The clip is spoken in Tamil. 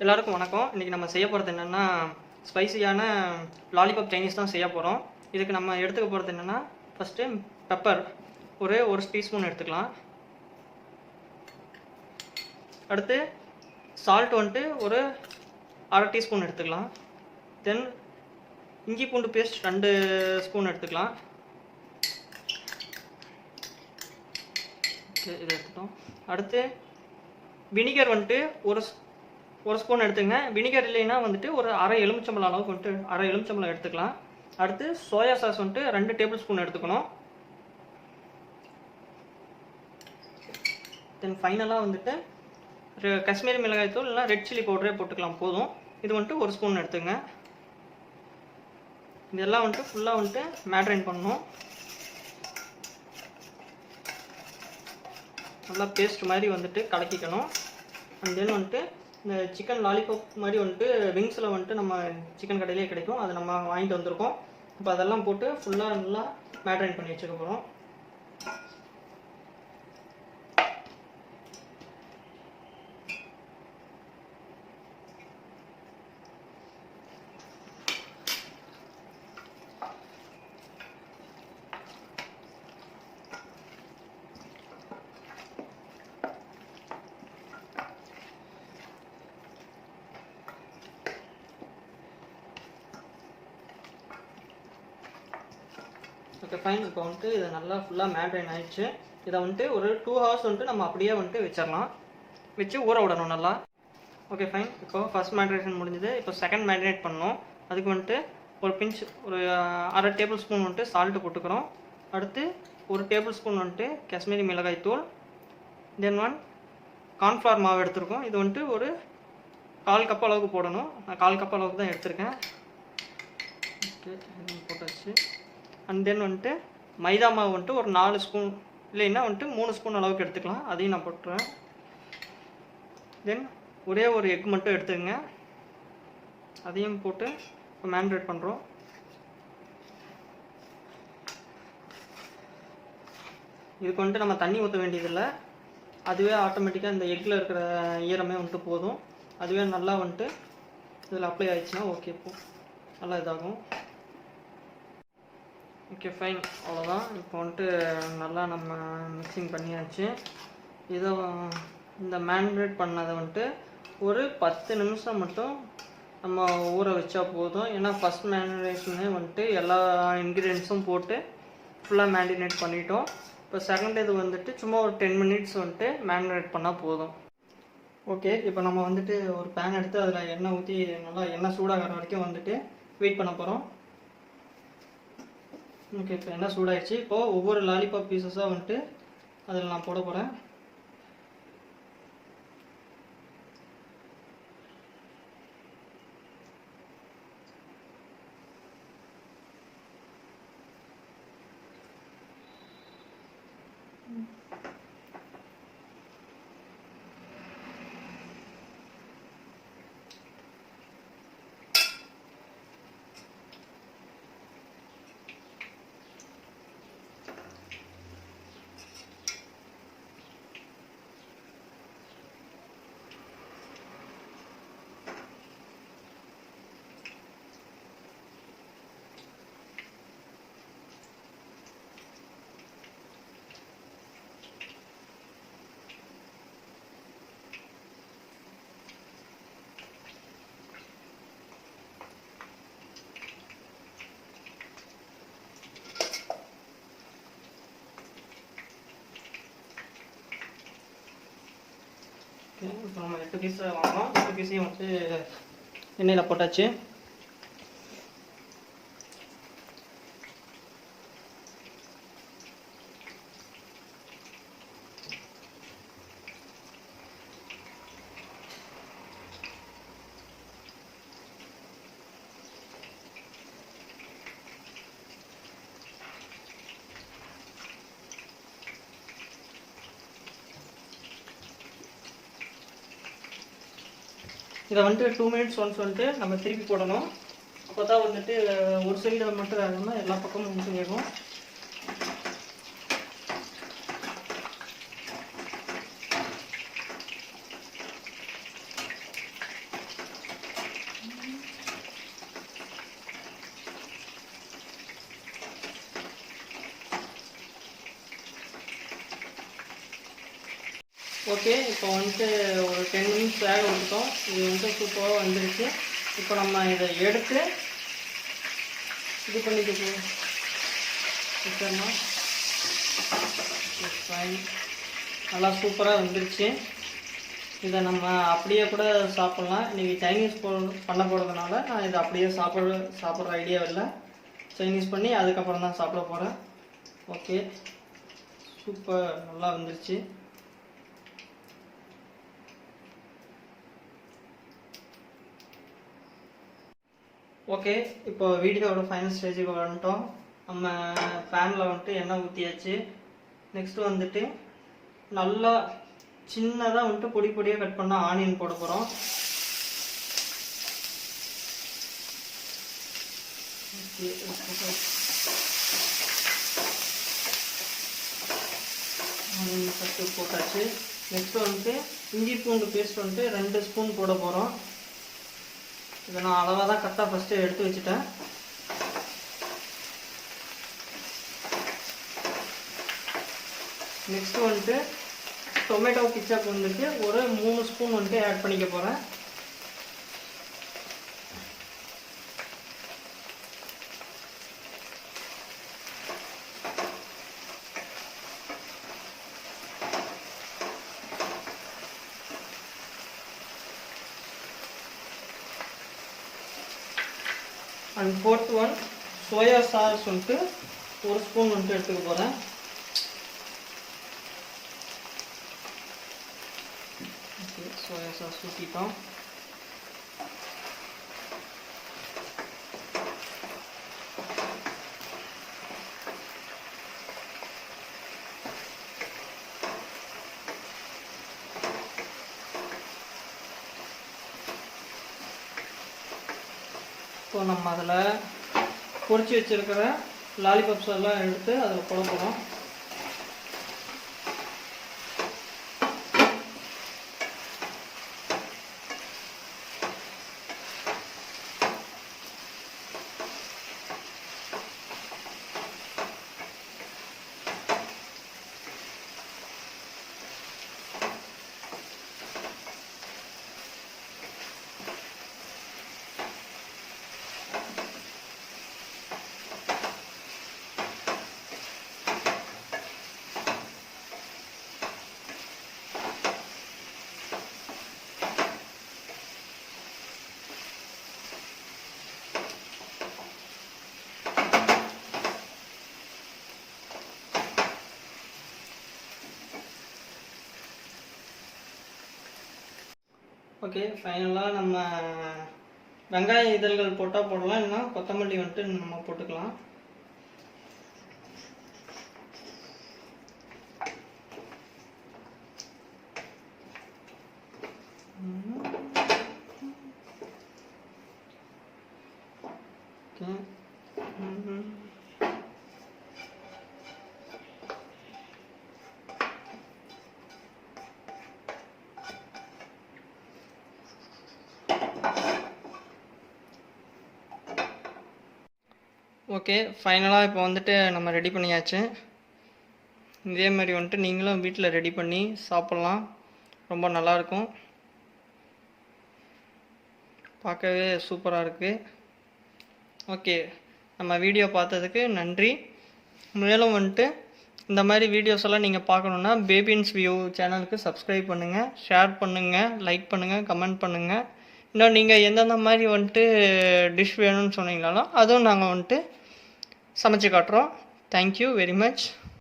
எல்லாருக்கும் வணக்கம். இன்றைக்கி நம்ம செய்ய போகிறது என்னென்னா ஸ்பைசியான லாலிபாப் சைனீஸ் தான் செய்ய போகிறோம். இதுக்கு நம்ம எடுத்துக்க போகிறது என்னென்னா ஃபஸ்ட்டு பெப்பர் ஒரு டீஸ்பூன் எடுத்துக்கலாம். அடுத்து சால்ட் வந்துட்டு ஒரு அரை டீஸ்பூன் எடுத்துக்கலாம். தென் இஞ்சி பூண்டு பேஸ்ட் 2 ஸ்பூன் எடுத்துக்கலாம். ஓகே, இதை எடுத்துட்டோம். அடுத்து வினிகர் வந்துட்டு ஒரு ஸ்பூன் எடுத்துங்க. வினிகர் இல்லைன்னா வந்துட்டு ஒரு அரை எலுமிச்சம்பழம் அளவுக்கு வந்துட்டு அரை எலுமிச்சம்பழம் எடுத்துக்கலாம். அடுத்து சோயா சாஸ் வந்துட்டு 2 டேபிள் ஸ்பூன் எடுத்துக்கணும். தென் ஃபைனலாக வந்துட்டு காஷ்மீரி மிளகாய் தூள் இல்லைனா ரெட் சில்லி பவுடரே போட்டுக்கலாம், போதும். இது வந்துட்டு 1 ஸ்பூன் எடுத்துங்க. இதெல்லாம் வந்துட்டு ஃபுல்லாக வந்துட்டு மேட்ரைன் பண்ணணும். நல்லா பேஸ்ட் மாதிரி வந்துட்டு கலக்கிக்கணும். அண்ட் தென் வந்துட்டு இந்த சிக்கன் லாலிபாப் மாதிரி வந்துட்டு விங்ஸில் வந்துட்டு நம்ம சிக்கன் கடையிலே கிடைக்கும், அது நம்ம வாங்கிட்டு வந்திருக்கோம். இப்போ அதெல்லாம் போட்டு ஃபுல்லாக நல்லா மேட்ரைன் பண்ணி வச்சுக்க போகிறோம். Okay fine. இப்போ வந்துட்டு இதை நல்லா ஃபுல்லாக மேட்ரைன் ஆகிடுச்சு. இதை வந்துட்டு ஒரு 2 ஹவர்ஸ் வந்துட்டு நம்ம அப்படியே வந்துட்டு வச்சு ஊற விடணும் நல்லா. Okay fine. இப்போ ஃபஸ்ட் மேட்ரேஷன் முடிஞ்சது. இப்போ செகண்ட் மேரினேட் பண்ணணும். அதுக்கு வந்துட்டு ஒரு பிஞ்ச் ஒரு அரை டேபிள் ஸ்பூன் வந்துட்டு சால்ட்டு போட்டுக்கிறோம். அடுத்து 1 டேபிள் ஸ்பூன் வந்துட்டு காஷ்மீரி மிளகாய் தூள். தென் 1 கார்ன்ஃப்ளவர் மாவு எடுத்துருக்கோம். இது வந்துட்டு ஒரு 1/4 கப் அளவுக்கு போடணும். நான் 1/4 கப் அளவுக்கு தான் எடுத்திருக்கேன். ஓகே, போட்டாச்சு. அண்ட் தென் வந்துட்டு மைதா மாவு வந்துட்டு ஒரு 4 ஸ்பூன் இல்லைன்னா வந்துட்டு 3 ஸ்பூன் அளவுக்கு எடுத்துக்கலாம். அதையும் நான் போட்டுறேன். தென் ஒரே ஒரு எக் மட்டும் எடுத்துக்கங்க. அதையும் போட்டு இப்போ மேரினேட் பண்ணுறோம். இதுக்கு வந்துட்டு நம்ம தண்ணி ஊற்ற வேண்டியதில்லை. அதுவே ஆட்டோமேட்டிக்காக இந்த எக்கில் இருக்கிற ஈரமே வந்துட்டு போதும். அதுவே நல்லா வந்துட்டு இதில் அப்ளை ஆகிடுச்சுன்னா ஓகே, இப்போ நல்லா இதாகும். ஓகே ஃபைன், அவ்வளோதான். இப்போ வந்துட்டு நல்லா நம்ம மிக்சிங் பண்ணியாச்சு. இதை இந்த மேரினேட் பண்ணதை வந்துட்டு ஒரு 10 நிமிஷம் மட்டும் நம்ம ஊற வச்சா போதும். ஏன்னா ஃபஸ்ட் மேரினேஷனே வந்துட்டு எல்லா இன்க்ரீடியன்ஸும் போட்டு ஃபுல்லாக மேரினேட் பண்ணிட்டோம். இப்போ செகண்ட் இது வந்துட்டு சும்மா ஒரு 10 மினிட்ஸ் வந்துட்டு மேரினேட் பண்ணால் போதும். ஓகே, இப்போ நம்ம வந்துட்டு ஒரு பேன் எடுத்து அதில் எண்ணெய் ஊற்றி நல்லா எண்ணெய் சூடாகிற வரைக்கும் வந்துட்டு வெயிட் பண்ண போகிறோம். ஓகே, இப்போ எண்ணெய் சூடாகிடுச்சு. இப்போது ஒவ்வொரு லாலிபாப் பீசஸாக வந்துட்டு அதில் நான் போட போகிறேன். இப்போ நம்ம 8 பீஸ் வாங்கினோம். 8 பீஸையும் வந்து எண்ணெயில் போட்டாச்சு. இதை வந்துட்டு 2 மினிட்ஸ் ஒன்ஸ் வந்துட்டு நம்ம திருப்பி போடணும். அப்போ தான் வந்துட்டு ஒரு சைடு மட்டும் வேகணும்னா எல்லா பக்கமும் வந்துட்டு வேகும். ஓகே, இப்போ வந்துட்டு ஒரு 10 மினிட்ஸ் வேக விட்டுட்டோம். இது வந்துட்டு சூப்பராக வந்துருச்சு. இப்போ நம்ம இதை எடுத்து இது பண்ணிட்டு வச்சிடலாம். ஃபைன், நல்லா சூப்பராக வந்துருச்சு. இதை நம்ம அப்படியே கூட சாப்பிட்லாம். இன்றைக்கி சைனீஸ் பண்ண போகிறதுனால நான் இதை அப்படியே சாப்பிட்ற ஐடியா இல்லை. சைனீஸ் பண்ணி அதுக்கப்புறம் தான் சாப்பிட போகிறேன். ஓகே, சூப்பர், நல்லா வந்துருச்சு. ஓகே, இப்போ வீடியோவோட ஃபைனல் ஸ்டேஜுக்கு வந்துட்டோம். நம்ம பேனில் வந்துட்டு எண்ணெய் ஊற்றியாச்சு. நெக்ஸ்ட்டு வந்துட்டு நல்லா சின்னதாக வந்துட்டு பொடி பொடியாக கட் பண்ணால் ஆனியன் போட போகிறோம். ஓகே, ஆனியன் ஃபஸ்ட்டு போட்டாச்சு. நெக்ஸ்ட்டு வந்துட்டு இஞ்சி பூண்டு பேஸ்ட் வந்துட்டு 2 ஸ்பூன் போட போகிறோம். இதை நான் அளவாக தான் கரெக்டாக ஃபஸ்ட்டு எடுத்து வச்சுட்டேன். நெக்ஸ்ட்டு வந்துட்டு டொமேட்டோ கிச்சப் வந்துட்டு ஒரு 3 ஸ்பூன் வந்துட்டு ஆட் பண்ணிக்க போகிறேன். And 4th one soya sauce வந்துட்டு 1 ஸ்பூன் வந்துட்டு எடுத்துக்க போகிறேன். ஓகே, சோயா சாஸ் ஊற்றிட்டோம். இப்போ நம்ம அதில் பொரிச்சு வச்சுருக்கிற லாலிபாப்ஸ் எல்லாம் எடுத்து அதில் போட போகிறோம். ஓகே, ஃபைனலாக நம்ம வெங்காய இதழ்கள் போட்டால் போடலாம், இல்லைன்னா கொத்தமல்லி வந்துட்டு நம்ம போட்டுக்கலாம். ஓகே, ஓகே, ஃபைனலாக இப்போ வந்துட்டு நம்ம ரெடி பண்ணியாச்சு. இதே மாதிரி வந்துட்டு நீங்களும் வீட்டில் ரெடி பண்ணி சாப்பிட்லாம். ரொம்ப நல்லாயிருக்கும், பார்க்கவே சூப்பராக இருக்குது. ஓகே, நம்ம வீடியோ பார்த்ததுக்கு நன்றி. மேலும் வந்துட்டு இந்த மாதிரி வீடியோஸ் எல்லாம் நீங்கள் பார்க்கணுன்னா பேபின்ஸ் வியூ சேனலுக்கு சப்ஸ்கிரைப் பண்ணுங்கள், ஷேர் பண்ணுங்கள், லைக் பண்ணுங்கள், கமெண்ட் பண்ணுங்கள். இன்னும் நீங்கள் எந்தெந்த மாதிரி வந்துட்டு டிஷ் வேணும்னு சொன்னீங்கனாலும் அதுவும் நாங்கள் வந்துட்டு சமைச்சு காட்டுறோம். Thank you very much.